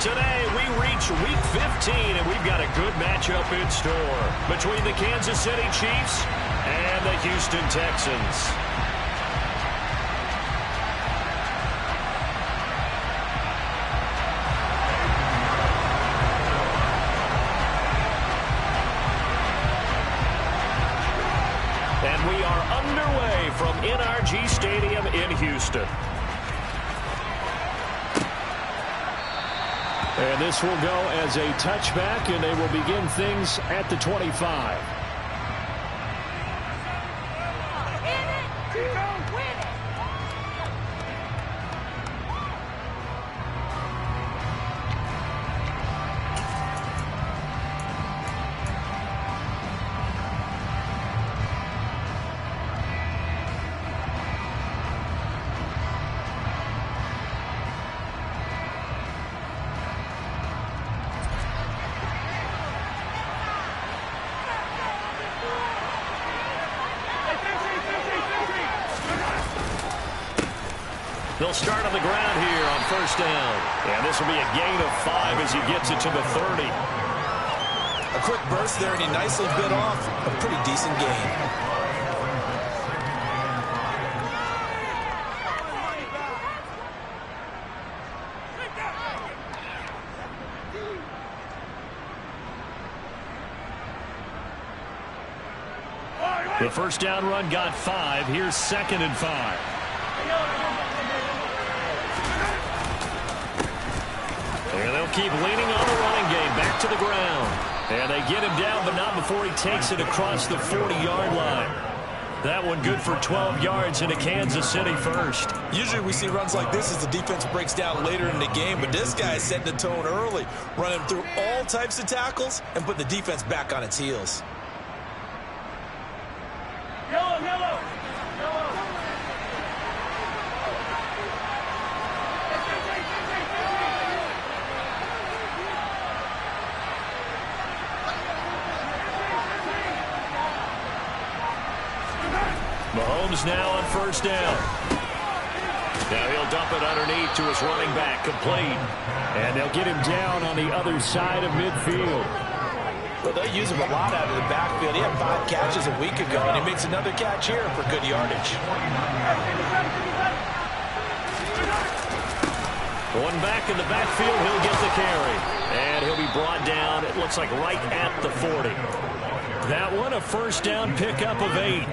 today we reach Week 15, and we've got a good matchup in store between the Kansas City Chiefs and the Houston Texans. And we are underway from NRG Stadium in Houston. And this will go as a touchback, and they will begin things at the 25. They'll start on the ground here on first down. And this will be a gain of 5 as he gets it to the 30. A quick burst there, and he nicely bit off a pretty decent gain. The first down run got 5. Here's 2nd and 5. And they'll keep leaning on the running game. Back to the ground. And they get him down, but not before he takes it across the 40-yard line. That one good for 12 yards into Kansas City first. Usually we see runs like this as the defense breaks down later in the game, but this guy is setting the tone early, running through all types of tackles and put the defense back on its heels. Mahomes now on first down. Now he'll dump it underneath to his running back, complete. And they'll get him down on the other side of midfield. Well, they use him a lot out of the backfield. He had 5 catches a week ago, and he makes another catch here for good yardage. One back in the backfield, he'll get the carry. And he'll be brought down, it looks like right at the 40. That one, a first down pickup of 8.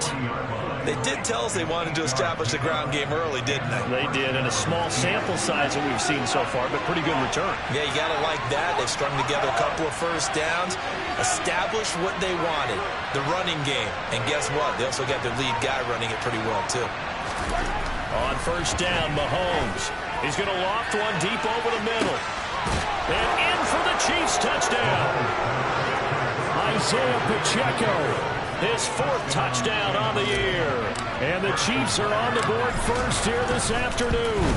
They did tell us they wanted to establish the ground game early, didn't they? They did, and a small sample size that we've seen so far, but pretty good return. Yeah, you got to like that. They've strung together a couple of first downs, established what they wanted, the running game. And guess what? They also got their lead guy running it pretty well, too. On first down, Mahomes. He's going to loft one deep over the middle. And in for the Chiefs touchdown. Isaiah Pacheco. His 4th touchdown on the year. And the Chiefs are on the board first here this afternoon.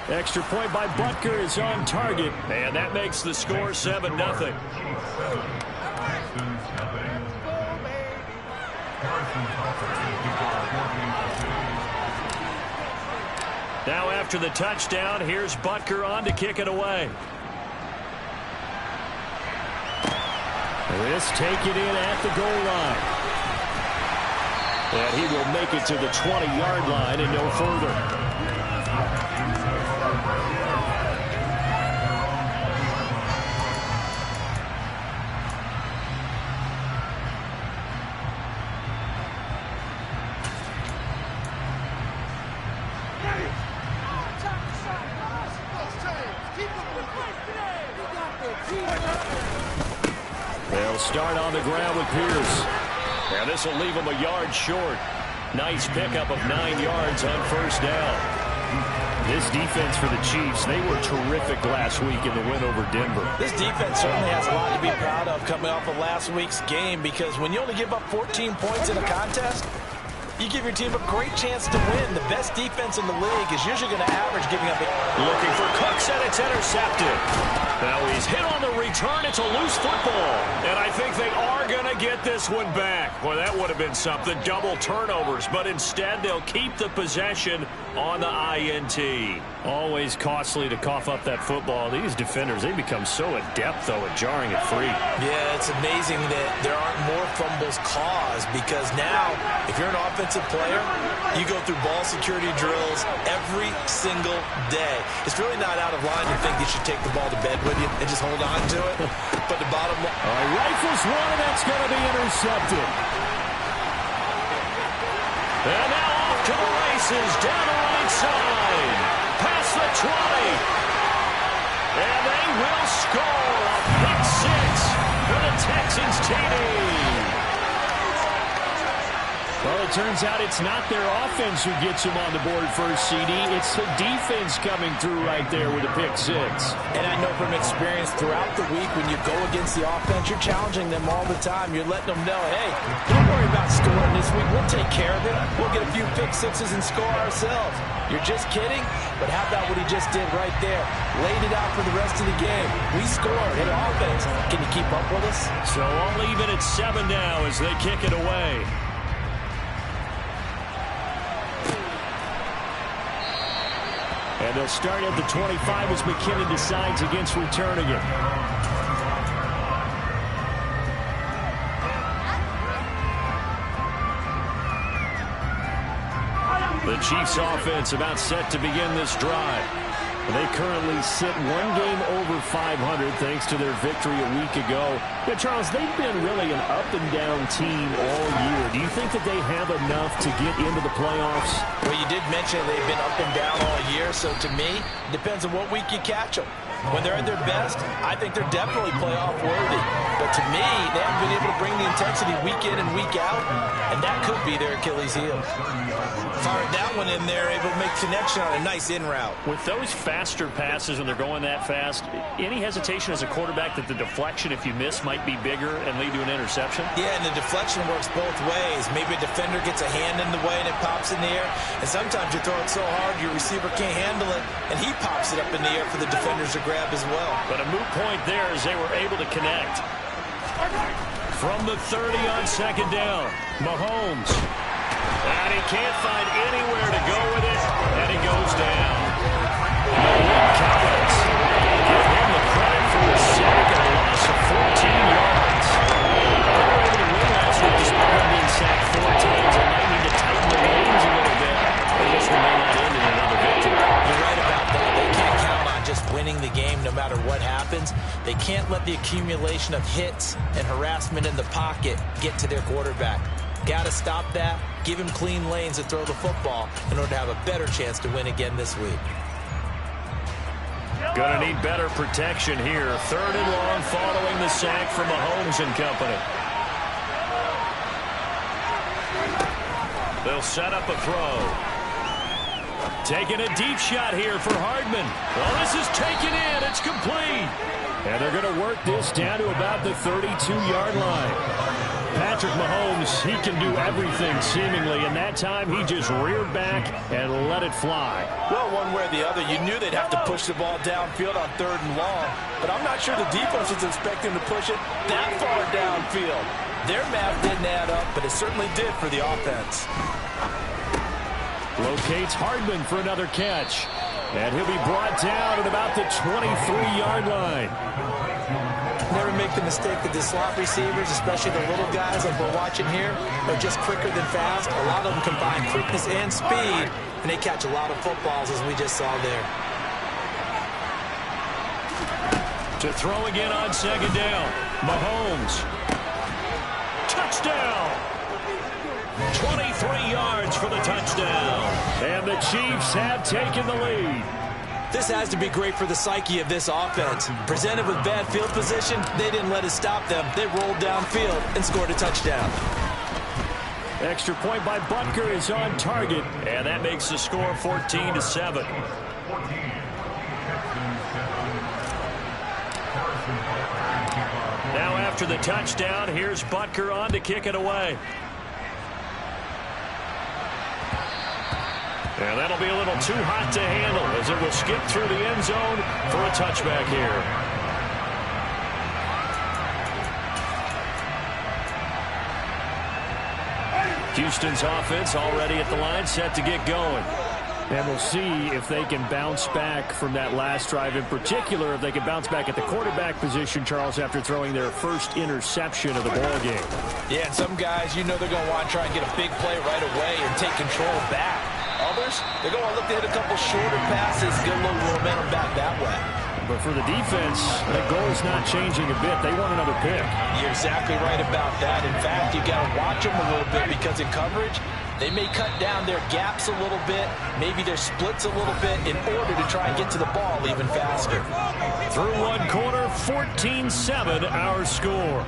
Extra point by Butker is on target. And that makes the score 7-0. Now after the touchdown, here's Butker on to kick it away. This take it in at the goal line. And he will make it to the 20-yard line and no further. They'll start on the ground with Pierce. And this will leave him a yard short. Nice pickup of 9 yards on first down. This defense for the Chiefs, they were terrific last week in the win over Denver. This defense certainly has a lot to be proud of coming off of last week's game, because when you only give up 14 points in a contest, you give your team a great chance to win. The best defense in the league is usually going to average giving up. Looking for Cooks, and it's intercepted. Now he's hit on the return. It's a loose football. And I think they are going to get this one back. Well, that would have been something. Double turnovers. But instead, they'll keep the possession on the INT. Always costly to cough up that football. These defenders, they become so adept, though, at jarring it free. Yeah, it's amazing that there aren't more fumbles caused, because now, if you're an offensive player, you go through ball security drills every single day. It's really not out of line to think you should take the ball to bed with you and just hold on to it. But the bottom line... All right, rifles one, and that's going to be intercepted. And now off to the races, down the right side. Past the 20. And they will score a pick six for the Texans TD. Well, it turns out it's not their offense who gets them on the board first, CD. It's the defense coming through right there with a pick six. And I know from experience throughout the week, when you go against the offense, you're challenging them all the time. You're letting them know, hey, don't worry about scoring this week. We'll take care of it. We'll get a few pick sixes and score ourselves. You're just kidding? But how about what he just did right there? Laid it out for the rest of the game. We scored in offense. Can you keep up with us? So all even at 7 now as they kick it away. And they'll start at the 25 as McKinnon decides against returning it. The Chiefs offense about set to begin this drive. They currently sit one game over 500 thanks to their victory a week ago. Yeah, Charles, they've been really an up-and-down team all year. Do you think that they have enough to get into the playoffs? Well, you did mention they've been up and down all year, so to me, it depends on what week you catch them. When they're at their best, I think they're definitely playoff worthy. But to me, they haven't been able to bring the intensity week in and week out, and that could be their Achilles heel. Fired that one in there, able to make connection on a nice in route. With those faster passes when they're going that fast, any hesitation as a quarterback that the deflection, if you miss, might be bigger and lead to an interception? Yeah, and the deflection works both ways. Maybe a defender gets a hand in the way and it pops in the air, and sometimes you throw it so hard your receiver can't handle it, and he pops it up in the air for the defenders to grab as well. But a moot point there as they were able to connect. From the 30 on second down, Mahomes. And he can't find anywhere to go with it, and he goes down. Collins, give him the credit for the sack and a loss of 14 yards. They were able to win last week despite him being sacked 4 times. They might need to tighten the reins a little bit, but this one may not end in another victory. You're right about that. They can't count on just winning the game no matter what happens. They can't let the accumulation of hits and harassment in the pocket get to their quarterback. Got to stop that, give him clean lanes to throw the football in order to have a better chance to win again this week. Going to need better protection here. 3rd and long following the sack from Mahomes and company. They'll set up a throw. Taking a deep shot here for Hardman. Well, this is taken in. It's complete. And they're going to work this down to about the 32-yard line. Patrick Mahomes, he can do everything seemingly, and that time he just reared back and let it fly. Well, one way or the other, you knew they'd have to push the ball downfield on 3rd and long, but I'm not sure the defense was expecting to push it that far downfield. Their math didn't add up, but it certainly did for the offense. Locates Hardman for another catch, and he'll be brought down at about the 23-yard line. Never make the mistake that the slot receivers, especially the little guys like we're watching here, are just quicker than fast. A lot of them combine quickness and speed, and they catch a lot of footballs, as we just saw there. To throw again on second down, Mahomes. Touchdown! 23 yards for the touchdown. And the Chiefs have taken the lead. This has to be great for the psyche of this offense. Presented with bad field position, they didn't let it stop them. They rolled downfield and scored a touchdown. Extra point by Butker is on target, and that makes the score 14-7. Now after the touchdown, here's Butker on to kick it away. And that'll be a little too hot to handle as it will skip through the end zone for a touchback here. Houston's offense already at the line, set to get going. And we'll see if they can bounce back from that last drive. In particular, if they can bounce back at the quarterback position, Charles, after throwing their first interception of the ball game. Yeah, and some guys, you know they're going to want to try and get a big play right away and take control back. Others, they're going to look to hit a couple shorter passes, get a little momentum back that way. But for the defense, that goal is not changing a bit. They want another pick. You're exactly right about that. In fact, you got to watch them a little bit because in coverage, they may cut down their gaps a little bit, maybe their splits a little bit in order to try and get to the ball even faster. Through one quarter, 14-7 our score.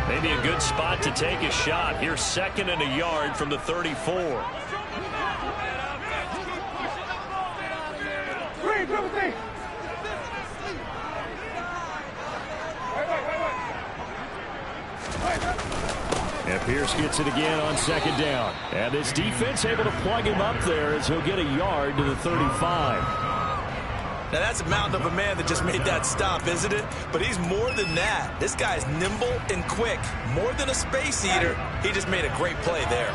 Maybe a good spot to take a shot. Here's 2nd and a yard from the 34. And Pierce gets it again on 2nd down. And this defense able to plug him up there as he'll get a yard to the 35. Now, that's a mountain of a man that just made that stop, isn't it? But he's more than that. This guy's nimble and quick. More than a space eater. He just made a great play there.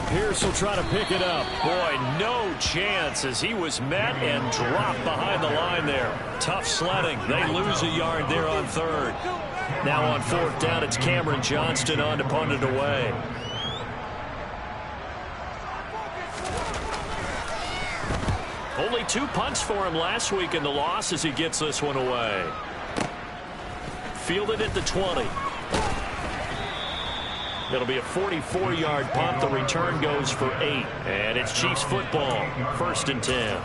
Pierce will try to pick it up. Boy, no chance as he was met and dropped behind the line there. Tough sledding. They lose a yard there on 3rd. Now on 4th down, it's Cameron Johnston on to punt it away. Only 2 punts for him last week in the loss as he gets this one away. Fielded at the 20. It'll be a 44-yard punt. The return goes for 8. And it's Chiefs football. 1st and 10.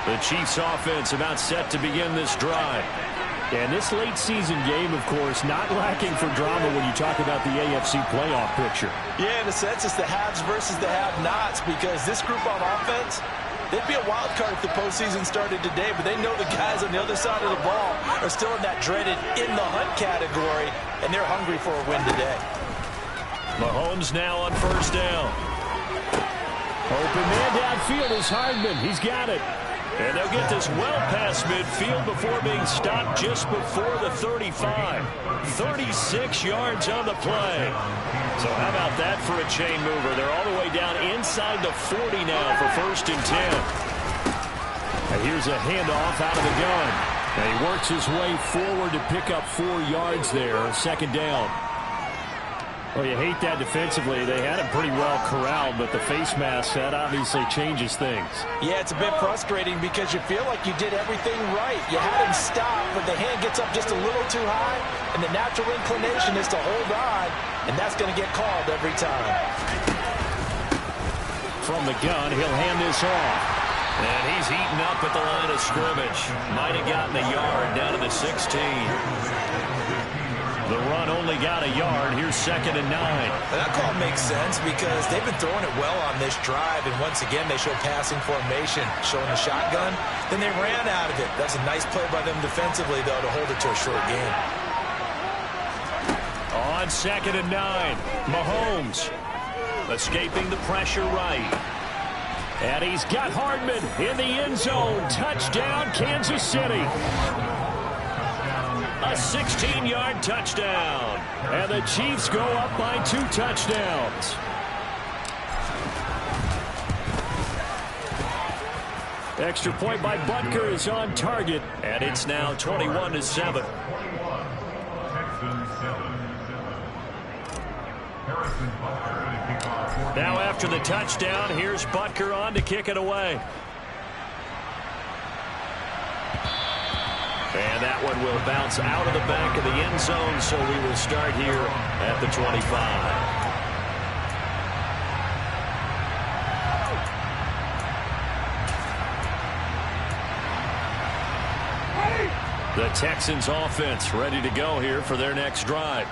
The Chiefs offense about set to begin this drive. And this late season game, of course, not lacking for drama when you talk about the AFC playoff picture. Yeah, in a sense, it's the haves versus the have-nots because this group on offense, they'd be a wild card if the postseason started today, but they know the guys on the other side of the ball are still in that dreaded in-the-hunt category, and they're hungry for a win today. Mahomes now on 1st down. Open man downfield is Hardman. He's got it. And they'll get this well past midfield before being stopped just before the 35. 36 yards on the play. So how about that for a chain mover? They're all the way down inside the 40 now for 1st and 10. And here's a handoff out of the gun. And he works his way forward to pick up 4 yards there. 2nd down. Well, you hate that defensively. They had him pretty well corralled, but the face mask, that obviously changes things. Yeah, it's a bit frustrating because you feel like you did everything right. You had him stop, but the hand gets up just a little too high, and the natural inclination is to hold on, and that's going to get called every time. From the gun, he'll hand this off. And he's eaten up at the line of scrimmage. Might have gotten a yard down to the 16. The run only got a yard. Here's 2nd and 9. That call makes sense because they've been throwing it well on this drive, and once again they show passing formation, showing the shotgun. Then they ran out of it. That's a nice play by them defensively, though, to hold it to a short game. On 2nd and 9, Mahomes escaping the pressure right. And he's got Hardman in the end zone. Touchdown, Kansas City. A 16-yard touchdown. And the Chiefs go up by 2 touchdowns. Extra point by Butker is on target. And it's now 21-7. Now after the touchdown, here's Butker on to kick it away. And that one will bounce out of the back of the end zone, so we will start here at the 25. The Texans offense ready to go here for their next drive.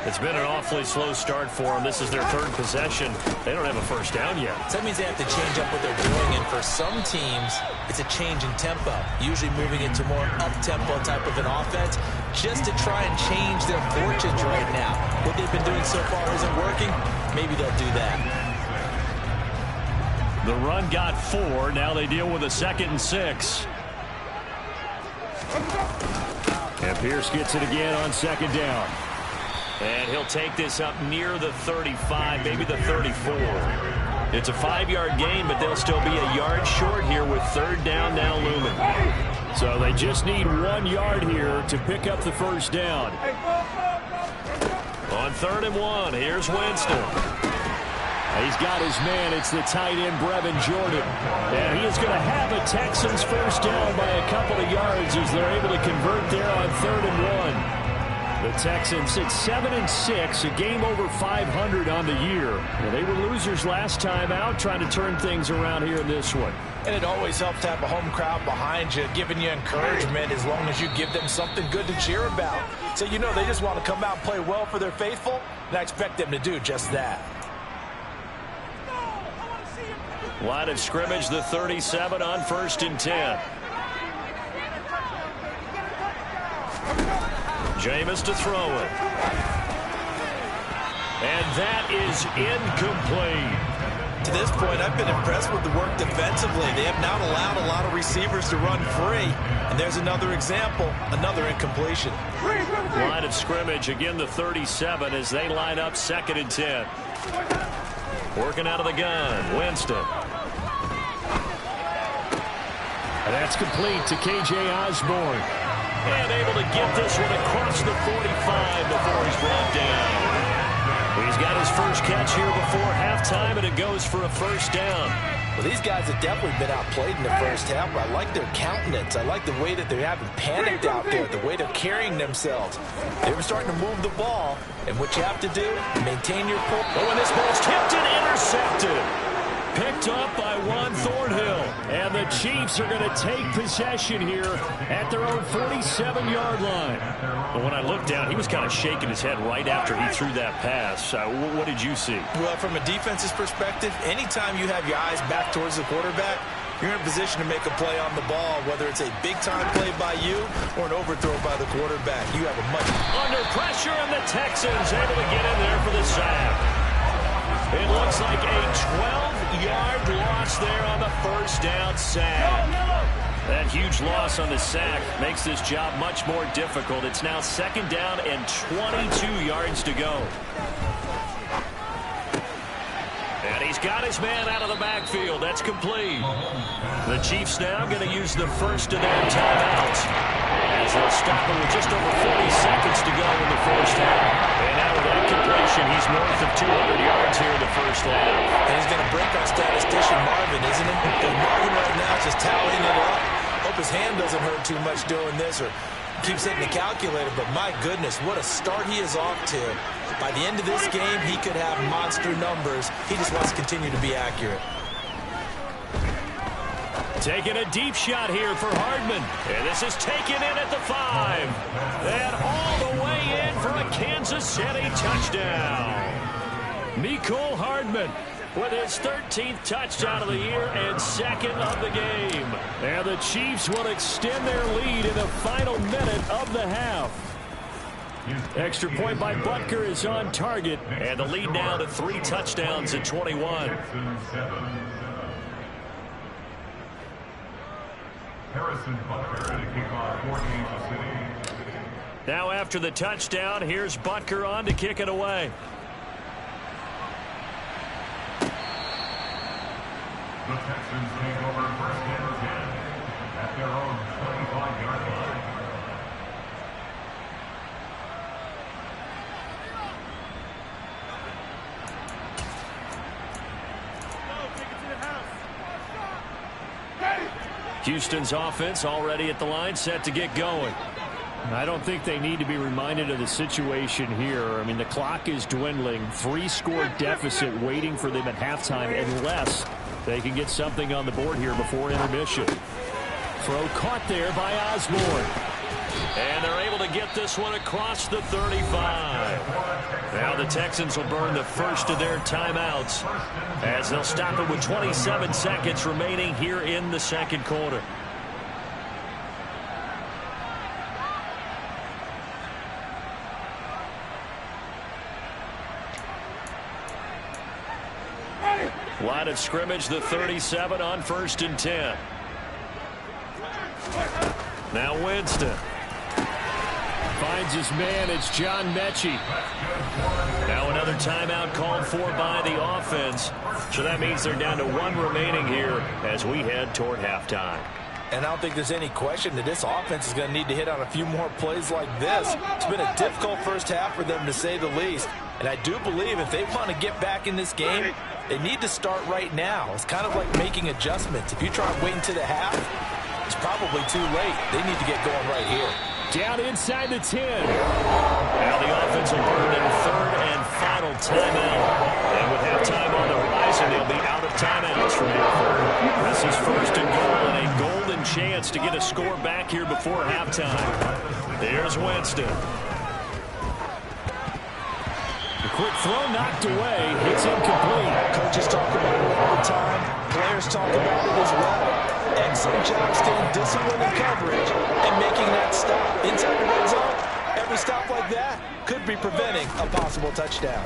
It's been an awfully slow start for them. This is their third possession. They don't have a first down yet. So that means they have to change up what they're doing, and for some teams, it's a change in tempo, usually moving into more up-tempo type of an offense just to try and change their fortunes right now. What they've been doing so far isn't working. Maybe they'll do that. The run got 4. Now they deal with a 2nd and 6. And Pierce gets it again on 2nd down. And he'll take this up near the 35, maybe the 34. It's a 5-yard gain, but they'll still be a yard short here with 3rd down now looming. So they just need 1 yard here to pick up the first down. On 3rd and 1, here's Winston. He's got his man. It's the tight end, Brevin Jordan. And he is going to have a Texans first down by a couple of yards as they're able to convert there on 3rd and 1. The Texans at 7-6, a game over 500 on the year. Well, they were losers last time out, trying to turn things around here in this one. And it always helps to have a home crowd behind you, giving you encouragement as long as you give them something good to cheer about. So you know they just want to come out and play well for their faithful, and I expect them to do just that. Line of scrimmage, the 37 on 1st and 10. Jameis to throw it. And that is incomplete. To this point, I've been impressed with the work defensively. They have not allowed a lot of receivers to run free. And there's another example, another incompletion. Line of scrimmage, again the 37 as they line up 2nd and 10. Working out of the gun, Winston. And that's complete to K.J. Osborne. And able to get this one across the 45 before he's brought down. He's got his first catch here before halftime, and it goes for a first down. Well, these guys have definitely been outplayed in the first half. I like their countenance. I like the way that they haven't panicked out there, the way they're carrying themselves. They were starting to move the ball, and what you have to do, maintain your pull. Oh, and this ball's tipped and intercepted. Picked up by Juan Thornhill. And the Chiefs are going to take possession here at their own 47-yard line. Well, when I looked down, he was kind of shaking his head right after he threw that pass. What did you see? Well, from a defense's perspective, anytime you have your eyes back towards the quarterback, you're in a position to make a play on the ball, whether it's a big-time play by you or an overthrow by the quarterback. You have a much... Under pressure, and the Texans able to get in there for the sack. It looks like a 12-yard loss there on the first down sack. That huge loss on the sack makes this job much more difficult. It's now 2nd down and 22 yards to go. And he's got his man out of the backfield. That's complete. The Chiefs now going to use the first of their timeouts, as they'll stop him with just over 40 seconds to go in the first half. And now with that completion, he's north of 200 yards here in the first half. And he's going to break our statistician Marvin, isn't he? Because Marvin right now is just tallying it up. Hope his hand doesn't hurt too much doing this or keeps hitting the calculator. But my goodness, what a start he is off to. By the end of this game, he could have monster numbers. He just wants to continue to be accurate. Taking a deep shot here for Hardman. And this is taken in at the 5. And all the way in for a Kansas City touchdown. Mecole Hardman with his 13th touchdown of the year and 2nd of the game. And the Chiefs will extend their lead in the final minute of the half. Extra point by Butker is on target. And the lead now to 3 touchdowns at 21. Now after the touchdown, here's Butker on to kick it away. The Texans take over 1st and 10 at their own 25-yard line. Houston's offense already at the line, set to get going. I don't think they need to be reminded of the situation here. I mean, the clock is dwindling. 3-score deficit waiting for them at halftime unless they can get something on the board here before intermission. Throw caught there by Osborne. And they're able to get this one across the 35. Now the Texans will burn the first of their timeouts as they'll stop it with 27 seconds remaining here in the second quarter. Line of scrimmage, the 37 on 1st and 10. Now Winston. Finds his man. It's John Mechie. Now another timeout called for by the offense. So that means they're down to 1 remaining here as we head toward halftime. And I don't think there's any question that this offense is going to need to hit on a few more plays like this. It's been a difficult first half for them, to say the least. And I do believe if they want to get back in this game, they need to start right now. It's kind of like making adjustments. If you try and wait until the half, it's probably too late. They need to get going right here. Down inside the 10. Now the offense will burn their 3rd and final timeout. And with halftime on the horizon, they'll be out of timeouts from here forward. This is 1st and goal and a golden chance to get a score back here before halftime. There's Winston. The quick throw knocked away. It's incomplete. Coaches talk about it all the time. Players talk about it as well. Excellent job staying disciplined in coverage and making that stop. Inside the red zone, every stop like that could be preventing a possible touchdown.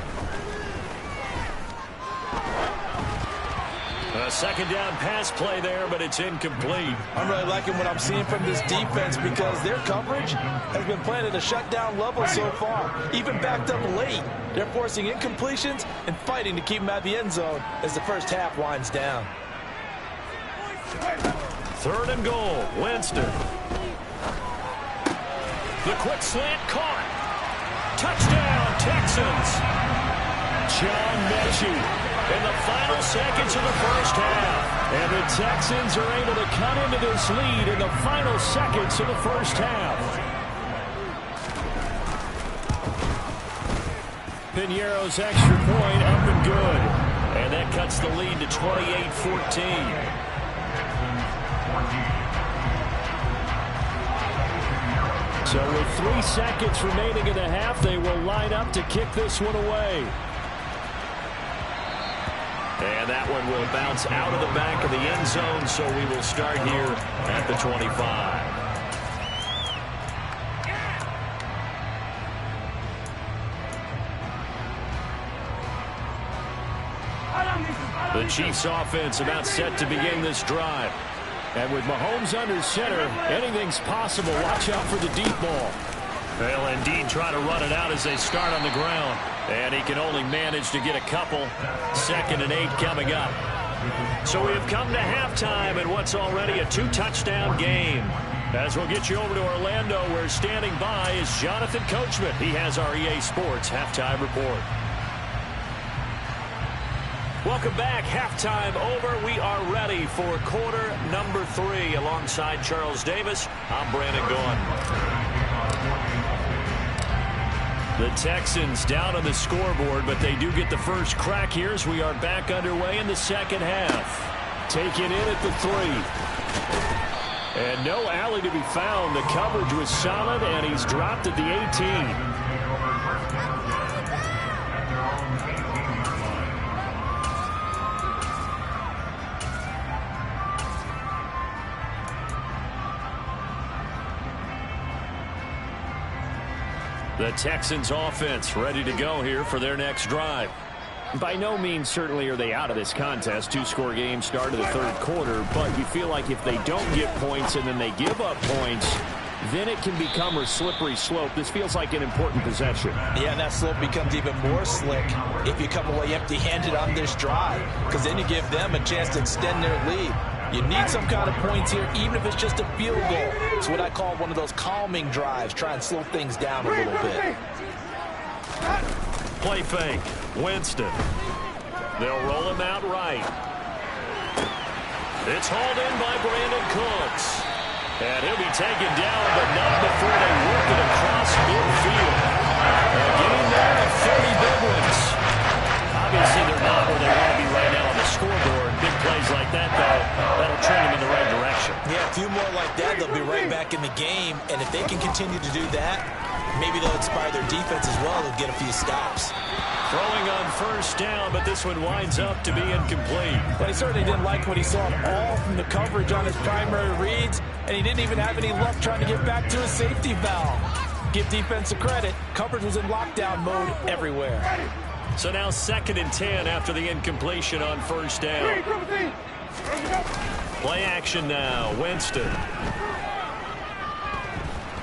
A second down pass play there, but it's incomplete. I'm really liking what I'm seeing from this defense because their coverage has been playing at a shutdown level so far. Even backed up late, they're forcing incompletions and fighting to keep them out of the end zone as the first half winds down. 3rd and goal, Winston. The quick slant caught. Touchdown, Texans. John Mechie in the final seconds of the first half. And the Texans are able to cut into this lead in the final seconds of the first half. Piñeiro's extra point up and good. And that cuts the lead to 28-14. So with 3 seconds remaining in the half, they will line up to kick this one away. And that one will bounce out of the back of the end zone, so we will start here at the 25. The Chiefs offense about set to begin this drive. And with Mahomes under center, anything's possible. Watch out for the deep ball. They'll indeed try to run it out as they start on the ground. And he can only manage to get a couple. 2nd and 8 coming up. So we have come to halftime in what's already a 2-touchdown game. As we'll get you over to Orlando, where standing by is Jonathan Coachman. He has our EA Sports halftime report. Welcome back. Halftime over. We are ready for quarter number 3. Alongside Charles Davis, I'm Brandon Gaughan. The Texans down on the scoreboard, but they do get the first crack here as we are back underway in the second half. Taken in at the 3. And no alley to be found. The coverage was solid, and he's dropped at the 18. The Texans offense ready to go here for their next drive. By no means certainly are they out of this contest. 2-score game start of the 3rd quarter, but you feel like if they don't get points and then they give up points, then it can become a slippery slope. This feels like an important possession. Yeah, and that slope becomes even more slick if you come away empty-handed on this drive, because then you give them a chance to extend their lead. You need some kind of points here, even if it's just a field goal. It's what I call one of those calming drives. Try and slow things down a little bit. Play fake. Winston. They'll roll him out right. It's hauled in by Brandon Cooks. And he'll be taken down, but not before they work it across midfield. A game there of 30 big ones. Obviously, they're not where they want to be right now on the scoreboard. Big plays like that, though, that'll trend them in the right direction. Yeah, a few more like that, they'll be right back in the game, and if they can continue to do that, maybe they'll inspire their defense as well. They'll get a few stops. Throwing on first down, but this one winds up to be incomplete. But he certainly didn't like what he saw at all from the coverage on his primary reads, and he didn't even have any luck trying to get back to his safety valve. Give defense a credit. Coverage was in lockdown mode everywhere. So now 2nd and 10 after the incompletion on first down. Play action now. Winston.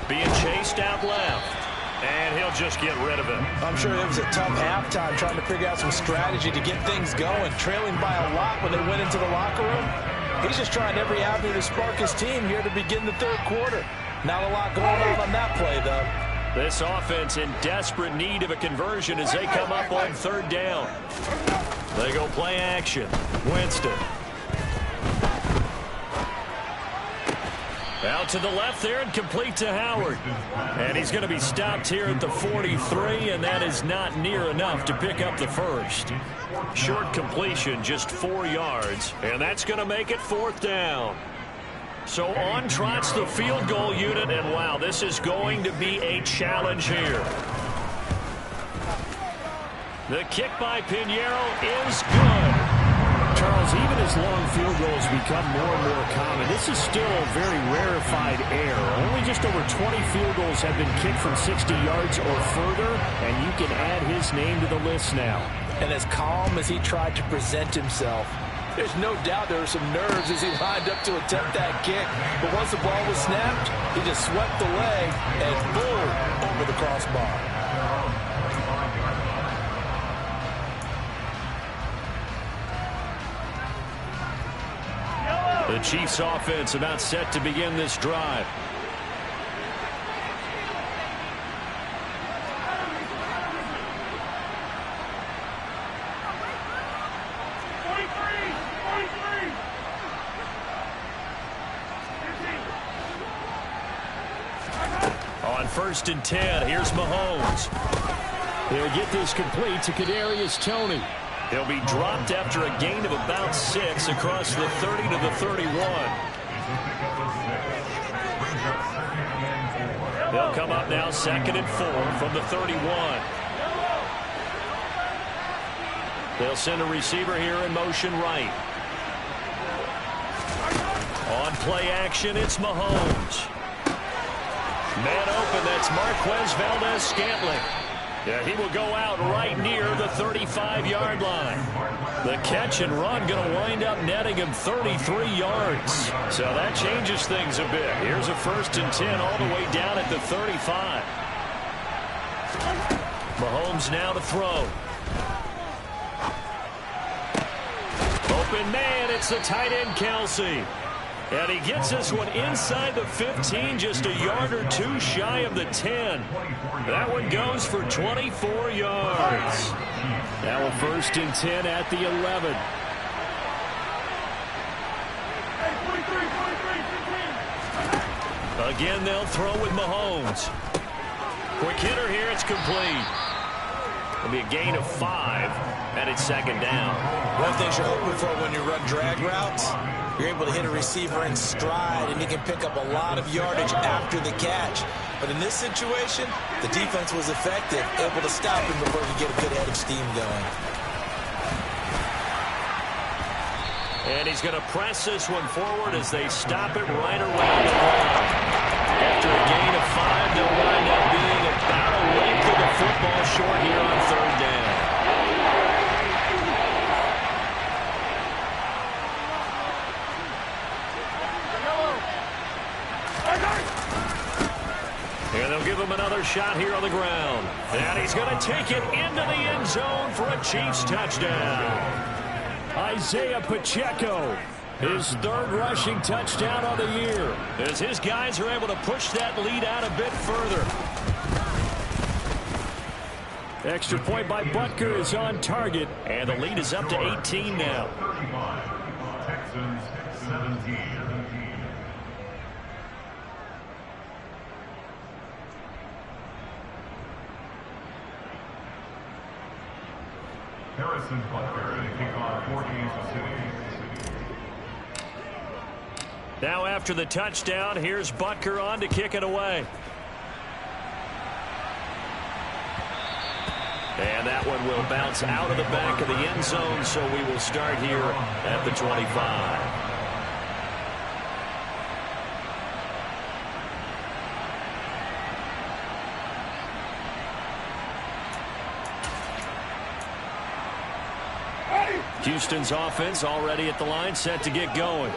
Being chased out left. And he'll just get rid of him. I'm sure it was a tough halftime trying to figure out some strategy to get things going. Trailing by a lot when they went into the locker room. He's just trying every avenue to spark his team here to begin the third quarter. Not a lot going on that play, though. This offense in desperate need of a conversion as they come up on 3rd down. They go play action. Winston. Out to the left there and complete to Howard. And he's going to be stopped here at the 43, and that is not near enough to pick up the first. Short completion, just 4 yards, and that's going to make it 4th down. So on trots the field goal unit, and wow, this is going to be a challenge here. The kick by Pinheiro is good. Charles, even as long field goals become more and more common, this is still a very rarefied air. Only just over 20 field goals have been kicked from 60 yards or further, and you can add his name to the list now. And as calm as he tried to present himself, there's no doubt there were some nerves as he lined up to attempt that kick. But once the ball was snapped, he just swept the leg and boom, over the crossbar. The Chiefs offense about set to begin this drive. On 1st and 10, here's Mahomes. He'll get this complete to Kadarius Toney. He'll be dropped after a gain of about 6 across the 30 to the 31. They'll come up now 2nd and 4 from the 31. They'll send a receiver here in motion right. On play action, it's Mahomes. Man open, that's Marquez Valdez-Scantling. Yeah, he will go out right near the 35-yard line. The catch and run going to wind up netting him 33 yards. So that changes things a bit. Here's a 1st and 10 all the way down at the 35. Mahomes now to throw. Open man, it's the tight end Kelsey. And he gets this one inside the 15, just a yard or 2 shy of the 10. That one goes for 24 yards. Now a 1st and 10 at the 11. Again, they'll throw with Mahomes. Quick hitter here, it's complete. It'll be a gain of 5, and it's 2nd down. One of the things you're hoping for when you run drag routes, you're able to hit a receiver in stride, and he can pick up a lot of yardage after the catch. But in this situation, the defense was effective, able to stop him before he get a good head of steam going. And he's going to press this one forward as they stop it right around the horn. After a gain of 5, they'll wind up being about a length of the football short here on 3rd down. And they'll give him another shot here on the ground. And he's going to take it into the end zone for a Chiefs touchdown. Isaiah Pacheco, his 3rd rushing touchdown of the year. As his guys are able to push that lead out a bit further. Extra point by Butker is on target. And the lead is up to 18 now. 35, Texans 17. Harrison Butker to kick off for Kansas City. Now after the touchdown, here's Butker on to kick it away. And that one will bounce out of the back of the end zone, so we will start here at the 25. Houston's offense already at the line, set to get going.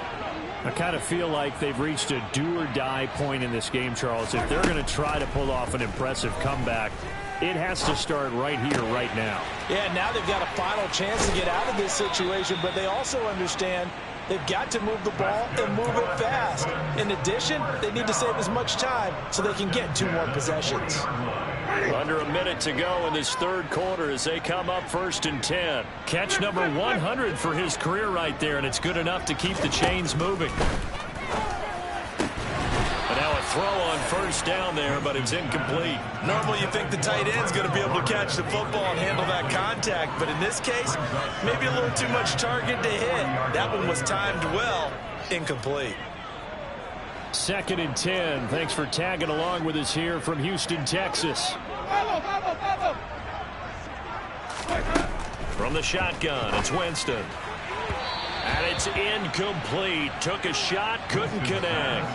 I kind of feel like they've reached a do-or-die point in this game, Charles. If they're going to try to pull off an impressive comeback, it has to start right here, right now. Yeah, now they've got a final chance to get out of this situation, but they also understand they've got to move the ball and move it fast. In addition, they need to save as much time so they can get 2 more possessions. Under a minute to go in this third quarter as they come up 1st and 10. Catch number 100 for his career right there, and it's good enough to keep the chains moving. And now a throw on 1st down there, but it's incomplete. Normally you think the tight end's going to be able to catch the football and handle that contact, but in this case, maybe a little too much target to hit. That one was timed well, incomplete. 2nd and 10. Thanks for tagging along with us here from Houston, Texas. From the shotgun, it's Winston. And it's incomplete. Took a shot, couldn't connect.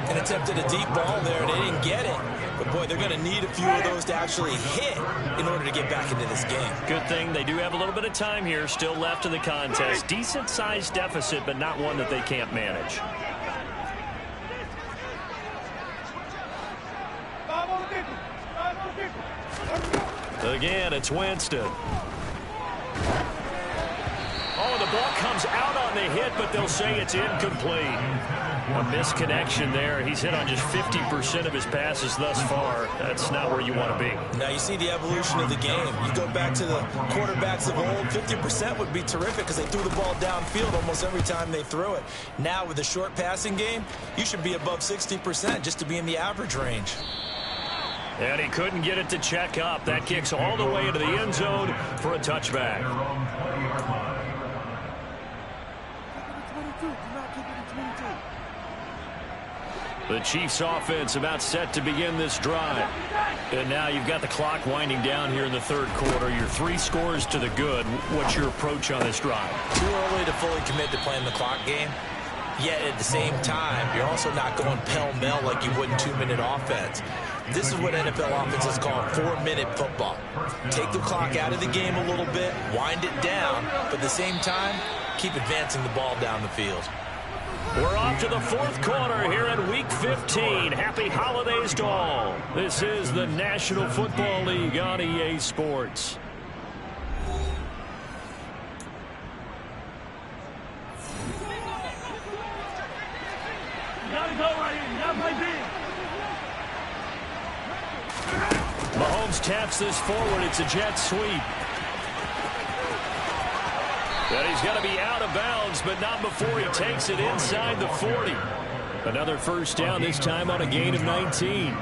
And attempted a deep ball there, and they didn't get it. But, boy, they're going to need a few of those to actually hit in order to get back into this game. Good thing they do have a little bit of time here still left in the contest. Decent-sized deficit, but not one that they can't manage. Again, it's Winston. Oh, the ball comes out on the hit, but they'll say it's incomplete. A misconnection there. He's hit on just 50% of his passes thus far. That's not where you want to be. Now you see the evolution of the game. You go back to the quarterbacks of old, 50% would be terrific because they threw the ball downfield almost every time they threw it. Now with the short passing game, you should be above 60% just to be in the average range. And he couldn't get it to check up. That kicks all the way into the end zone for a touchback. The Chiefs offense about set to begin this drive. And now you've got the clock winding down here in the third quarter. You're 3 scores to the good. What's your approach on this drive? Too early to fully commit to playing the clock game. Yet at the same time, you're also not going pell-mell like you would in 2-minute offense. This is what NFL offenses call 4-minute football. Take the clock out of the game a little bit, wind it down, but at the same time, keep advancing the ball down the field. We're off to the 4th quarter here in Week 15. Happy holidays to all. This is the National Football League on EA Sports. Mahomes taps this forward. It's a jet sweep. And he's going to be out of bounds, but not before he takes it inside the 40. Another 1st down, this time on a gain of 19.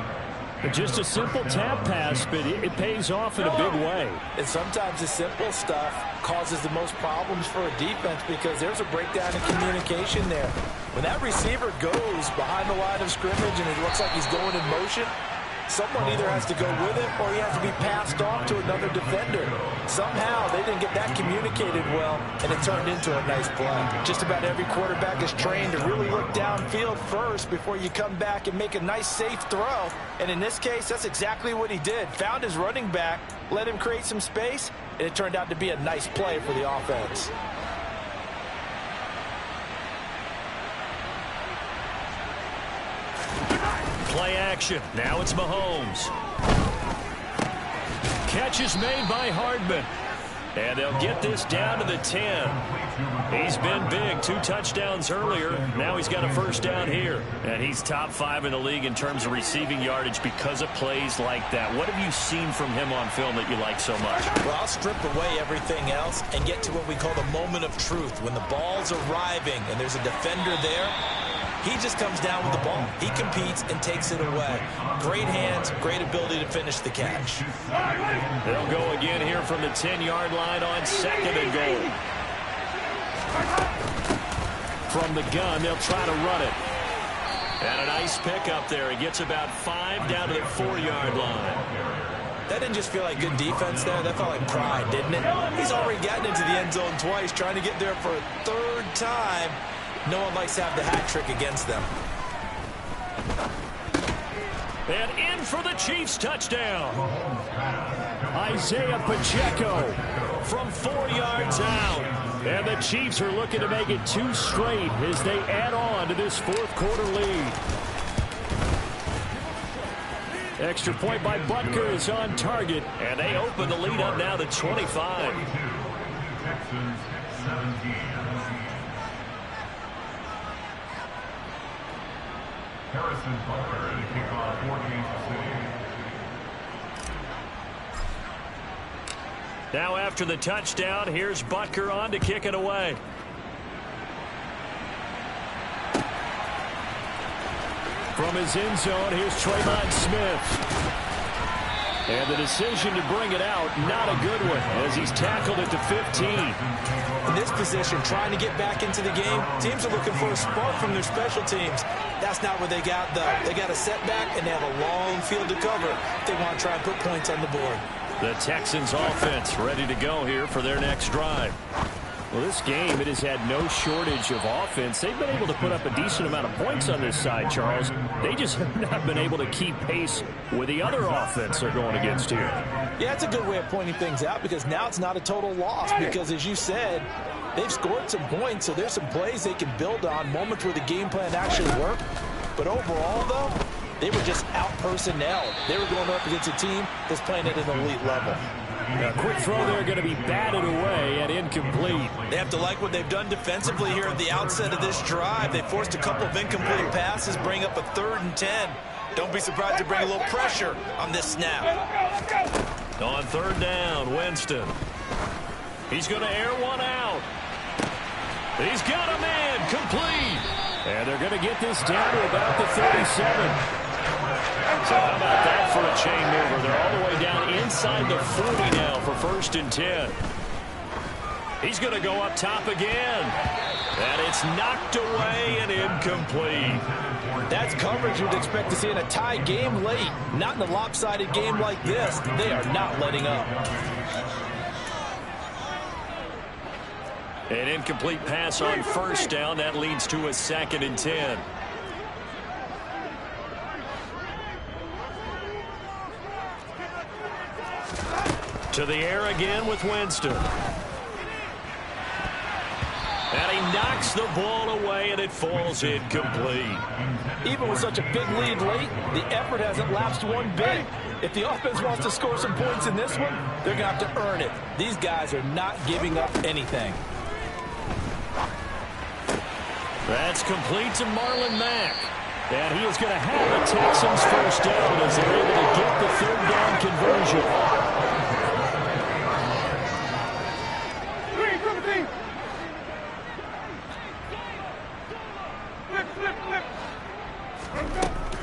Just a simple tap pass, but it pays off in a big way. And sometimes the simple stuff causes the most problems for a defense because there's a breakdown in communication there. When that receiver goes behind the line of scrimmage and it looks like he's going in motion, someone either has to go with it or he has to be passed off to another defender. Somehow they didn't get that communicated well, and it turned into a nice play. Just about every quarterback is trained to really look downfield first before you come back and make a nice, safe throw. And in this case, that's exactly what he did. Found his running back, let him create some space, and it turned out to be a nice play for the offense. Play action. Now it's Mahomes. Catch is made by Hardman. And they'll get this down to the 10. He's been big. 2 touchdowns earlier. Now he's got a 1st down here. And he's top 5 in the league in terms of receiving yardage because of plays like that. What have you seen from him on film that you like so much? Well, I'll strip away everything else and get to what we call the moment of truth. When the ball's arriving and there's a defender there, he just comes down with the ball. He competes and takes it away. Great hands, great ability to finish the catch. They'll go again here from the 10-yard line on 2nd and goal. From the gun, they'll try to run it. And a nice pickup there. He gets about 5 down to the 4-yard line. That didn't just feel like good defense there. That felt like pride, didn't it? He's already gotten into the end zone twice, trying to get there for a 3rd time. No one likes to have the hat trick against them. And in for the Chiefs touchdown. Isaiah Pacheco from 4 yards out. And the Chiefs are looking to make it 2 straight as they add on to this 4th quarter lead. Extra point by Butker is on target. And they open the lead up now to 25. Texans 17. Harrison Butker to kick off for Kansas City. Now after the touchdown, here's Butker on to kick it away. From his end zone, here's Trayvon Smith. And the decision to bring it out, not a good one, as he's tackled at the 15. In this position, trying to get back into the game, teams are looking for a spark from their special teams. That's not what they got, though. They got a setback, and they have a long field to cover if they want to try and put points on the board. The Texans offense ready to go here for their next drive. Well, this game, it has had no shortage of offense. They've been able to put up a decent amount of points on this side, Charles. They just have not been able to keep pace with the other offense they're going against here. Yeah, it's a good way of pointing things out because now it's not a total loss because, as you said, they've scored some points, so there's some plays they can build on, moments where the game plan actually worked. But overall, though, they were just out-personnel. They were going up against a team that's playing at an elite level. A quick throw there going to be batted away and incomplete. They have to like what they've done defensively here at the outset of this drive. They forced a couple of incomplete passes, bring up a 3rd and 10. Don't be surprised to bring a little pressure on this snap. On 3rd down, Winston. He's going to air one out. He's got a man complete. And they're going to get this down to about the 37. So how about that for a chain mover? They're all the way down inside the 40 now for 1st and 10. He's going to go up top again. And it's knocked away and incomplete. That's coverage you'd expect to see in a tie game late. Not in a lopsided game like this. They are not letting up. An incomplete pass on 1st down. That leads to a 2nd and 10. To the air again with Winston. And he knocks the ball away, and it falls incomplete. Even with such a big lead late, the effort hasn't lapsed one bit. If the offense wants to score some points in this one, they're going to have to earn it. These guys are not giving up anything. That's complete to Marlon Mack. And he is going to have the Texans 1st down as they're able to get the 3rd down conversion.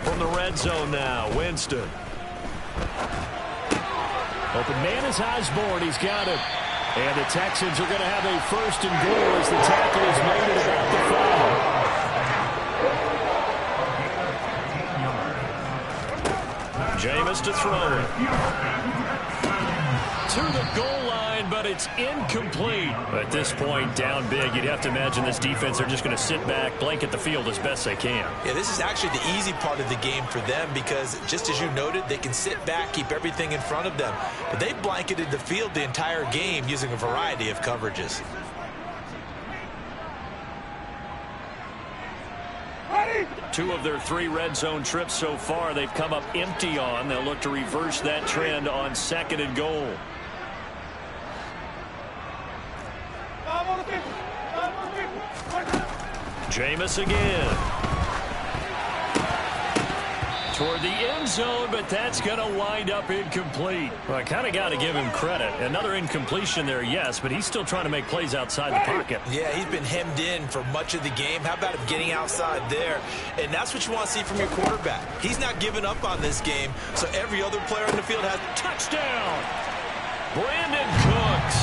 From the red zone now, Winston. Open man is Osborne. He's got it. And the Texans are going to have a 1st and goal as the tackle is made at about the 5. Jameis to throw it. To the goal line, but it's incomplete. At this point, down big, you'd have to imagine this defense are just going to sit back, blanket the field as best they can. Yeah, this is actually the easy part of the game for them because, just as you noted, they can sit back, keep everything in front of them. But they blanketed the field the entire game using a variety of coverages. Two of their 3 red zone trips so far, they've come up empty on. They'll look to reverse that trend on 2nd and goal. Jameis again. Toward the end zone, but that's going to wind up incomplete. Well, I kind of got to give him credit. Another incompletion there, yes, but he's still trying to make plays outside the pocket. Yeah, he's been hemmed in for much of the game. How about him getting outside there? And that's what you want to see from your quarterback. He's not giving up on this game, so every other player in the field has touchdown. Brandon Cooks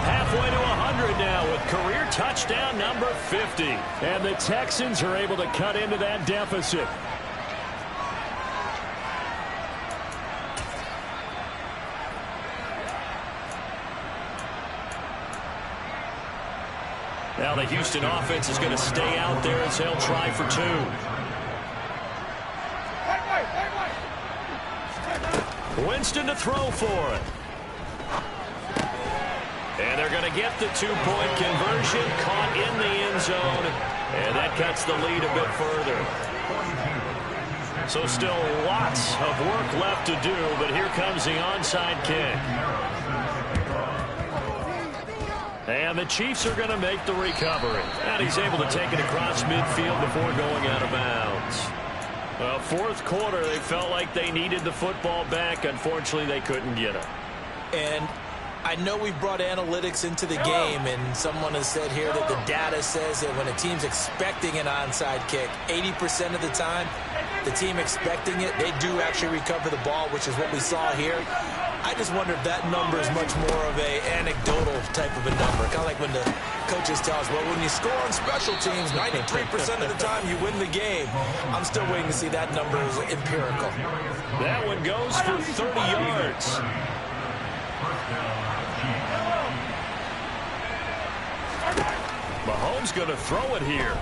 halfway to 100 now with career touchdown number 50. And the Texans are able to cut into that deficit. Now the Houston offense is going to stay out there as they'll try for two. Winston to throw for it. And they're going to get the two-point conversion, caught in the end zone, and that cuts the lead a bit further. So still lots of work left to do, but here comes the onside kick. And the Chiefs are going to make the recovery. And he's able to take it across midfield before going out of bounds. Fourth quarter, they felt like they needed the football back. Unfortunately, they couldn't get it. And I know we've brought analytics into the game, and someone has said here that the data says that when a team's expecting an onside kick, 80% of the time, the team expecting it, they do actually recover the ball, which is what we saw here. I just wonder if that number is much more of a anecdotal type of a number. Kind of like when the coaches tell us, well, when you score on special teams, 93% of the time you win the game. I'm still waiting to see that number is empirical. That one goes for 30 yards. Mahomes going to throw it here.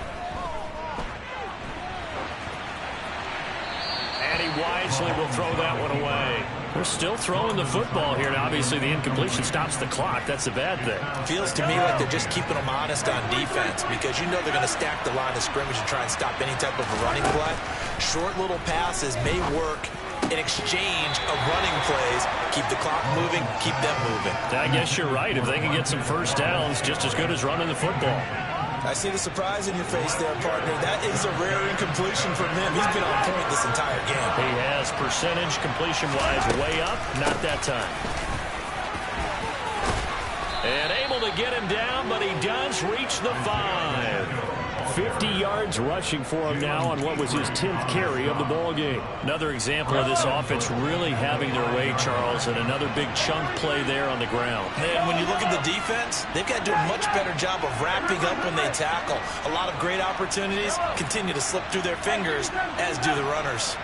And he wisely will throw that one away. We're still throwing the football here, and obviously the incompletion stops the clock. That's a bad thing. Feels to me like they're just keeping them honest on defense because you know they're going to stack the line of scrimmage and try and stop any type of a running play. Short little passes may work in exchange of running plays. Keep the clock moving, keep them moving. I guess you're right. If they can get some first downs, just as good as running the football. I see the surprise in your face there, partner. That is a rare incompletion from him. He's been on point this entire game. He has percentage completion-wise way up. Not that time. And able to get him down, but he does reach the 5. 50 yards rushing for him now on what was his 10th carry of the ball game. Another example of this offense really having their way, Charles, and another big chunk play there on the ground. And when you look at the defense, they've got to do a much better job of wrapping up when they tackle. A lot of great opportunities continue to slip through their fingers, as do the runners.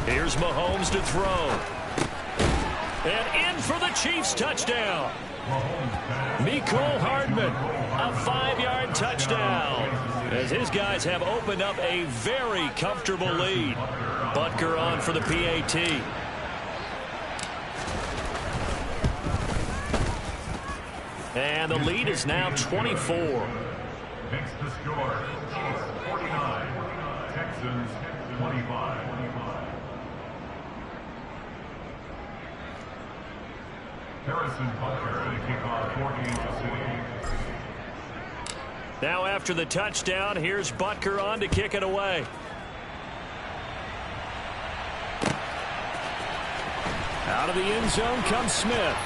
Here's Mahomes to throw. And in for the Chiefs touchdown. Mecole Hardman, a 5-yard touchdown. As his guys have opened up a very comfortable lead. Butker on for the PAT. And the lead is now 24. Makes the score. Chiefs 49. Texans 25. Harrison Butker to kick off for Kansas City. Now after the touchdown, here's Butker on to kick it away. Out of the end zone comes Smith.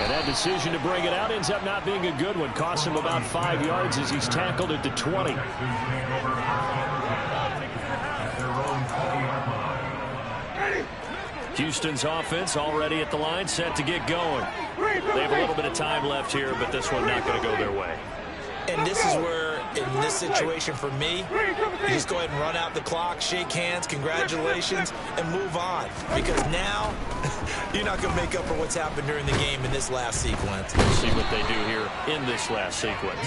And that decision to bring it out ends up not being a good one. Costs him about 5 yards as he's tackled at the 20. Houston's offense already at the line, set to get going. They have a little bit of time left here, but this one not going to go their way. And this is where, in this situation for me, you just go ahead and run out the clock, shake hands, congratulations, and move on. Because now, you're not going to make up for what's happened during the game in this last sequence. We'll see what they do here in this last sequence.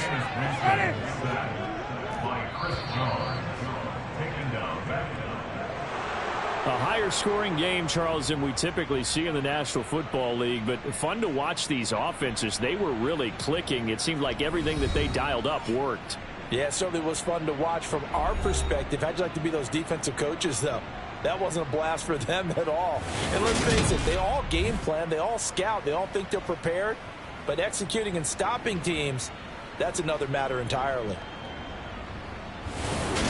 A higher scoring game, Charles, than we typically see in the National Football League, but fun to watch these offenses. They were really clicking. It seemed like everything that they dialed up worked. Yeah, it certainly was fun to watch from our perspective. How'd you like to be those defensive coaches, though? That wasn't a blast for them at all. And let's face it, they all game plan, they all scout, they all think they're prepared, but executing and stopping teams, that's another matter entirely.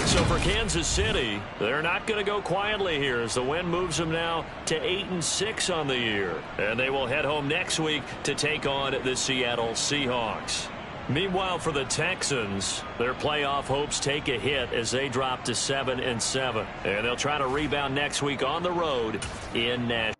So for Kansas City, they're not going to go quietly here as the win moves them now to 8-6 on the year. And they will head home next week to take on the Seattle Seahawks. Meanwhile, for the Texans, their playoff hopes take a hit as they drop to 7-7. And they'll try to rebound next week on the road in Nashville.